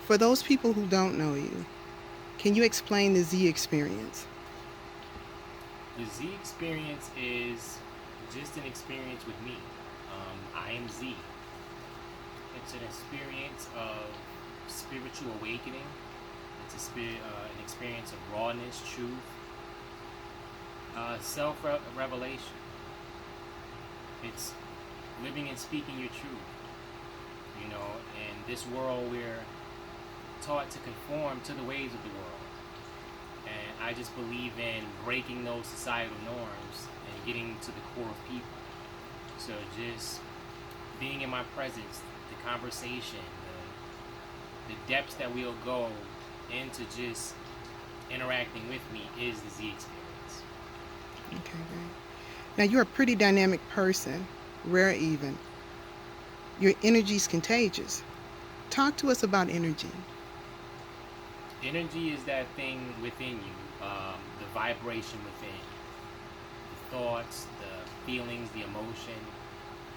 For those people who don't know you, can you explain the Z experience? The Z experience is just an experience with me. I am Z. It's an experience of spiritual awakening. It's an experience of rawness, truth, self revelation. It's living and speaking your truth. You know, in this world, we're taught to conform to the ways of the world. And I just believe in breaking those societal norms and getting to the core of people. So just being in my presence, the conversation, the depths that we'll go into just interacting with me is the Z experience. Okay, great. Now, you're a pretty dynamic person, rare even. Your energy's contagious. Talk to us about energy. Energy is that thing within you, the vibration within, the thoughts, the feelings, the emotion.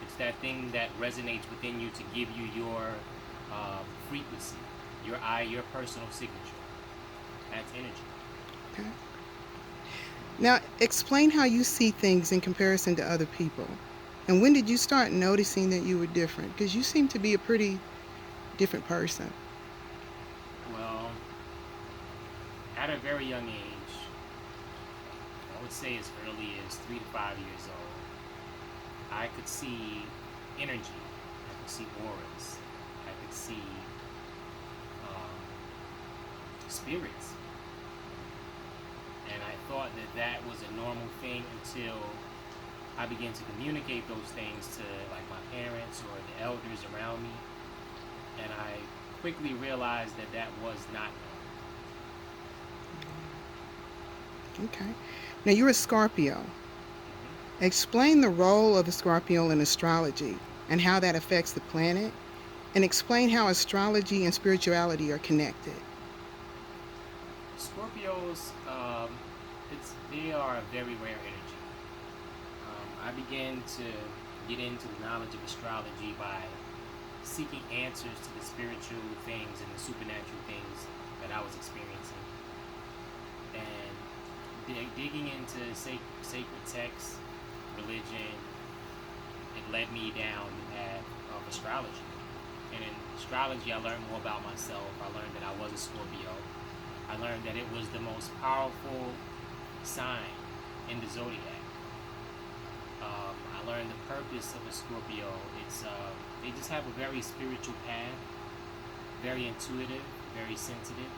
It's that thing that resonates within you to give you your frequency, your personal signature. That's energy. Okay. Now, explain how you see things in comparison to other people. And when did you start noticing that you were different? Because you seem to be a pretty different person. Well, at a very young age, I would say as early as 3 to 5 years old, I could see energy. I could see auras. I could see um, spirits. And I thought that that was a normal thing until I began to communicate those things to like my parents or the elders around me. And I quickly realized that that was not normal. Okay. Now, you're a Scorpio. Hmm. Explain the role of the Scorpio in astrology and how that affects the planet. And explain how astrology and spirituality are connected. Scorpios, they are a very rare energy. I began to get into the knowledge of astrology by seeking answers to the spiritual things and the supernatural things that I was experiencing, and digging into sacred texts, religion. It led me down the path of astrology, and in astrology, I learned more about myself. I learned that I was a Scorpio. I learned that it was the most powerful sign in the zodiac. I learned the purpose of a Scorpio. They just have a very spiritual path, very intuitive, very sensitive,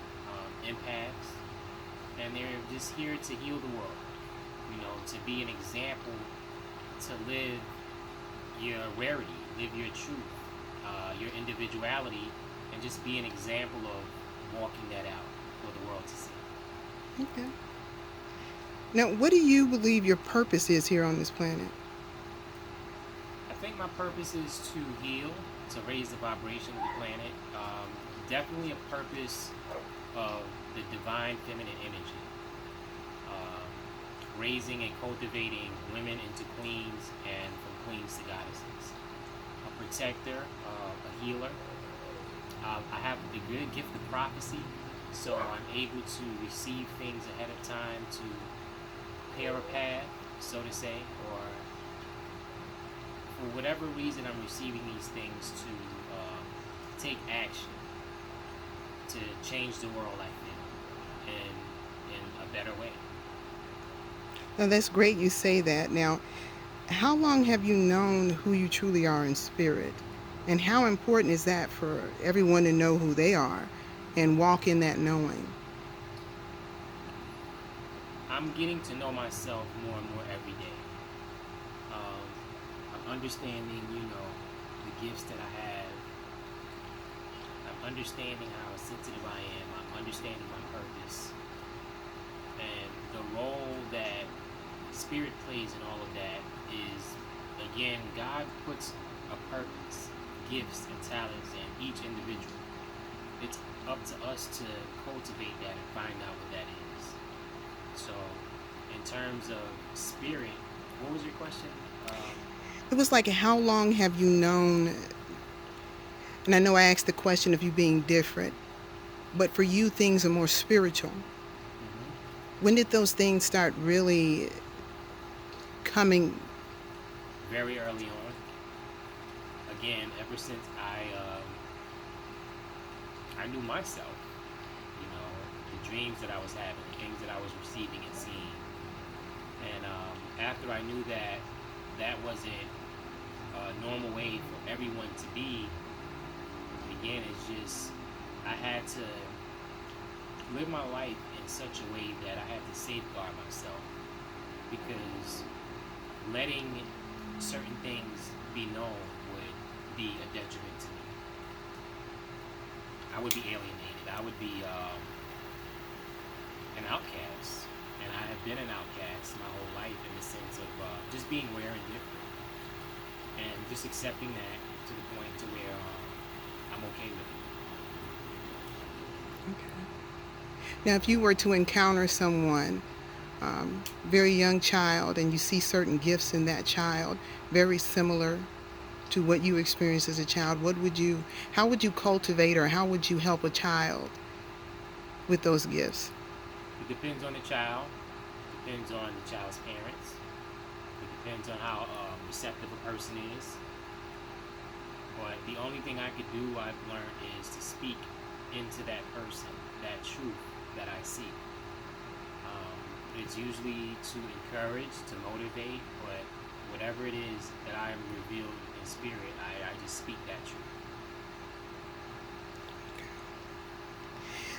empaths, and they're just here to heal the world. You know, to be an example, to live your rarity, live your truth, your individuality, and just be an example of walking that out for the world to see. Okay. Now, what do you believe your purpose is here on this planet? I think my purpose is to heal, to raise the vibration of the planet. Definitely a purpose of the divine feminine energy, um, raising and cultivating women into queens and from queens to goddesses. A protector, a healer. I have the good gift of prophecy, so I'm able to receive things ahead of time to prepare a path, so to say, or for whatever reason I'm receiving these things to take action to change the world I feel in a better way. Now, that's great you say that. Now, how long have you known who you truly are in spirit? And how important is that for everyone to know who they are and walk in that knowing? I'm getting to know myself more and more every day. Um, I'm understanding, the gifts that I have. I'm understanding how sensitive I am. I'm understanding my purpose and the role that spirit plays in all of that is, again, God puts a purpose, gifts, and talents in each individual. It's up to us to cultivate that and find out what that is. So, in terms of spirit, what was your question? Um, It was like, how long have you known? And I know I asked the question of you being different. but for you, things are more spiritual. Hmm. When did those things start really coming? Very early on. Again, ever since I knew myself, you know, the dreams that I was having, the things that I was receiving and seeing, and after I knew that that wasn't a normal way for everyone to be, again, it's just I had to live my life in such a way that I had to safeguard myself because letting certain things be known would be a detriment to me. I would be alienated. I would be an outcast. And I have been an outcast my whole life in the sense of just being rare and different. And just accepting that to the point to where I'm okay with it. Okay. Now, if you were to encounter someone, very young child, and you see certain gifts in that child, very similar to what you experienced as a child, how would you cultivate or how would you help a child with those gifts? It depends on the child. It depends on the child's parents. It depends on how receptive a person is. But the only thing I could do, I've learned, is to speak into that person, that truth that I see. It's usually to encourage, to motivate, but whatever it is that I am revealed in spirit, I just speak that truth.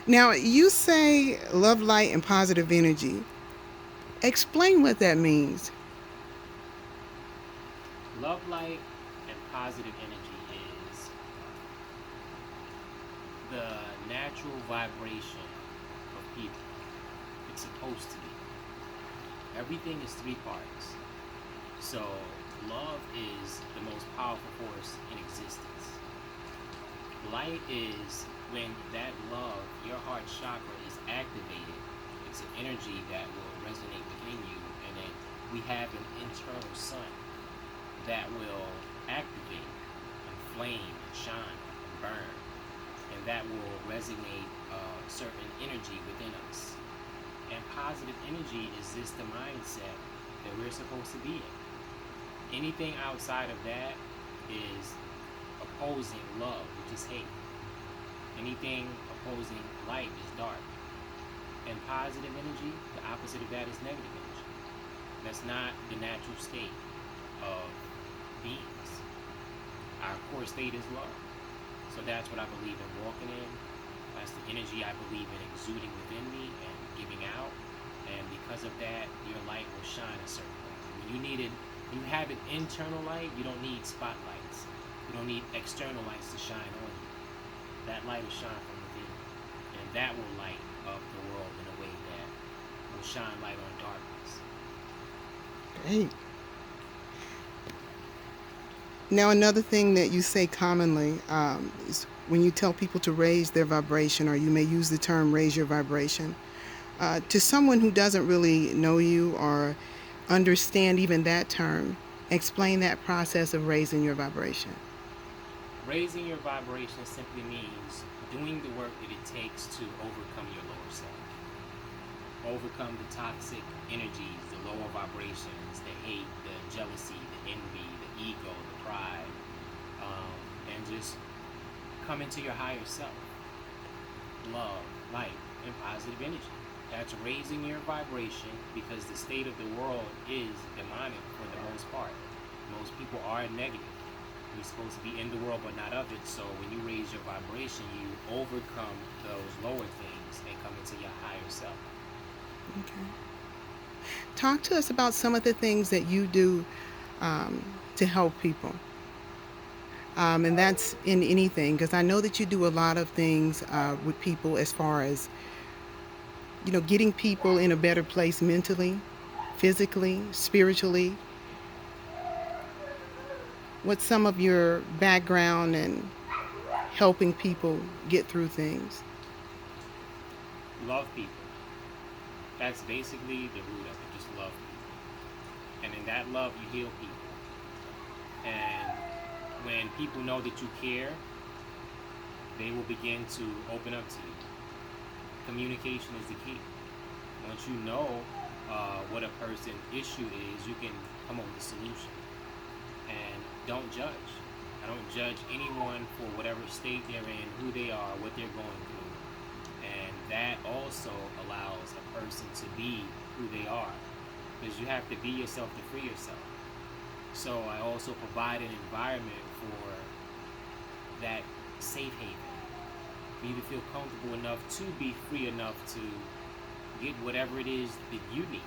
Now, you say love, light, and positive energy. Explain what that means. Love, light, and positive energy is the natural vibration of people. It's supposed to be. Everything is three parts. So, love is the most powerful force in existence. Light is when that love, your heart chakra, is activated. It's an energy that will resonate within you, and then we have an internal sun that will activate and flame and shine and burn, and that will resonate certain energy within us. And positive energy is just the mindset that we're supposed to be in. Anything outside of that is opposing love, which is hate. Anything opposing light is dark. And positive energy, the opposite of that is negative energy. That's not the natural state of beings. Our core state is love. So that's what I believe in walking in. That's the energy I believe in exuding within me and giving out. And because of that, your light will shine a certain way. When you have an internal light, you don't need spotlights. You don't need external lights to shine on you. That light will shine from within. And that will light up the world in a way that will shine light on darkness. Great. Now, another thing that you say commonly is when you tell people to raise their vibration, or you may use the term raise your vibration, to someone who doesn't really know you or understand even that term, explain that process of raising your vibration. Raising your vibration simply means doing the work that it takes to overcome your lower self. Overcome the toxic energies, the lower vibrations, the hate, the jealousy, the envy, the ego, the pride, um, and just come into your higher self. Love, light, and positive energy. That's raising your vibration because the state of the world is demonic for the most part. Most people are negative. You're supposed to be in the world but not of it. So when you raise your vibration, you overcome those lower things and come into your higher self. Okay. Talk to us about some of the things that you do to help people. And that's in anything, because I know that you do a lot of things with people as far as, getting people in a better place mentally, physically, spiritually. What's some of your background and helping people get through things? Love people. That's basically the root of it. Just love people. And in that love, you heal people. And when people know that you care, they will begin to open up to you. communication is the key. Once you know what a person issue is, you can come up with a solution. And don't judge. I don't judge anyone for whatever state they're in, who they are, what they're going through. And that also allows a person to be who they are. Because you have to be yourself to free yourself. So I also provide an environment for that safe haven. For you to feel comfortable enough to be free enough to get whatever it is that you need.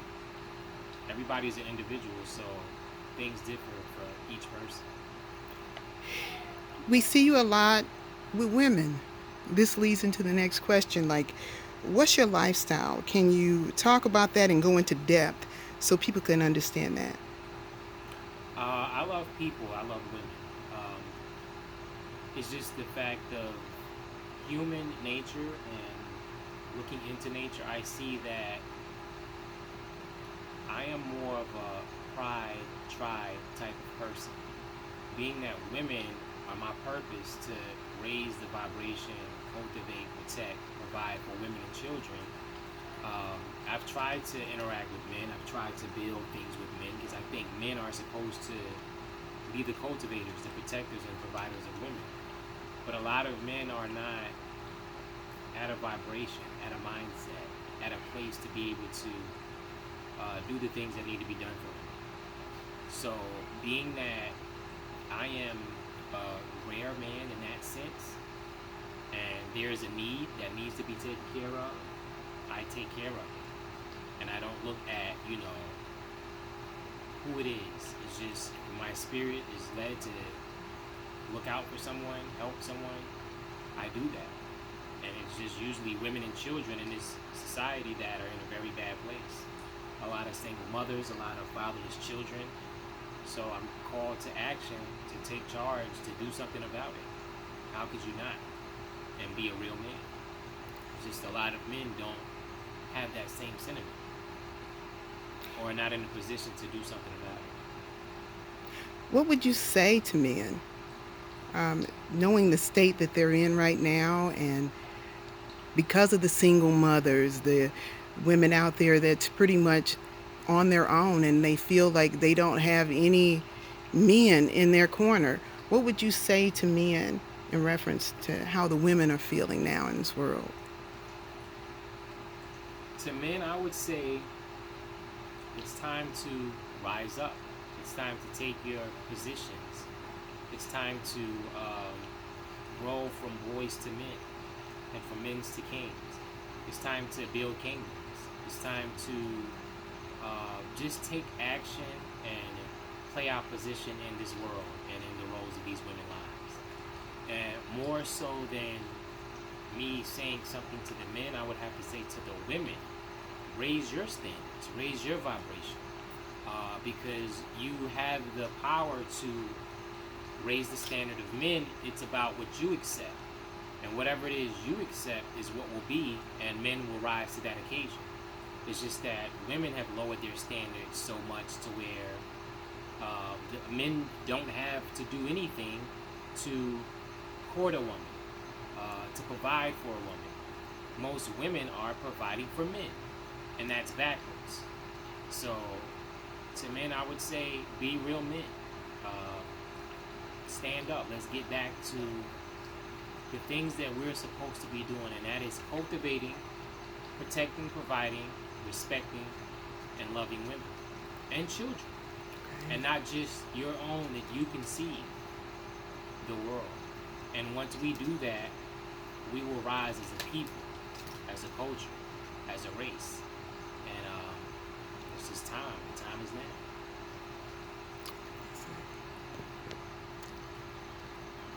Everybody's an individual, so things differ for each person. We see you a lot with women. This leads into the next question, like, what's your lifestyle? Can you talk about that and go into depth so people can understand that? I love people. I love women. Um, it's just the fact of human nature and looking into nature. I see that I am more of a pride, tribe type of person. Being that women are my purpose to raise the vibration, cultivate, protect, provide for women and children. I've tried to interact with men. I've tried to build things with men because I think men are supposed to be the cultivators, the protectors, and providers of women. But a lot of men are not at a vibration, at a mindset, at a place to be able to do the things that need to be done for them. So, being that I am a rare man in that sense, and there is a need that needs to be taken care of, I take care of it. And I don't look at, who it is. It's just my spirit is led to look out for someone, help someone. I do that. And it's just usually women and children in this society that are in a very bad place. A lot of single mothers, a lot of fatherless children. So I'm called to action, to take charge, to do something about it. How could you not? And be a real man. It's just a lot of men don't have that same sentiment, or are not in a position to do something about it. What would you say to men, knowing the state that they're in right now, and because of the single mothers, the women out there that's pretty much on their own and they feel like they don't have any men in their corner? What would you say to men in reference to how the women are feeling now in this world? To men, I would say it's time to rise up. It's time to take your positions. It's time to grow from boys to men and from men to kings. It's time to build kingdoms. It's time to just take action and play our position in this world and in the roles of these women's lives. And more so than me saying something to the men, I would have to say to the women, raise your standards, raise your vibration, because you have the power to raise the standard of men. It's about what you accept, and whatever it is you accept is what will be, and men will rise to that occasion. It's just that women have lowered their standards so much to where the men don't have to do anything to court a woman, to provide for a woman. Most women are providing for men, and that's backwards. So, to men, I would say be real men. Stand up. Let's get back to the things that we're supposed to be doing, and that is cultivating, protecting, providing, respecting, and loving women and children. And not just your own, that you can see the world. And once we do that, we will rise as a people, as a culture, as a race. And it's just time. The time is now.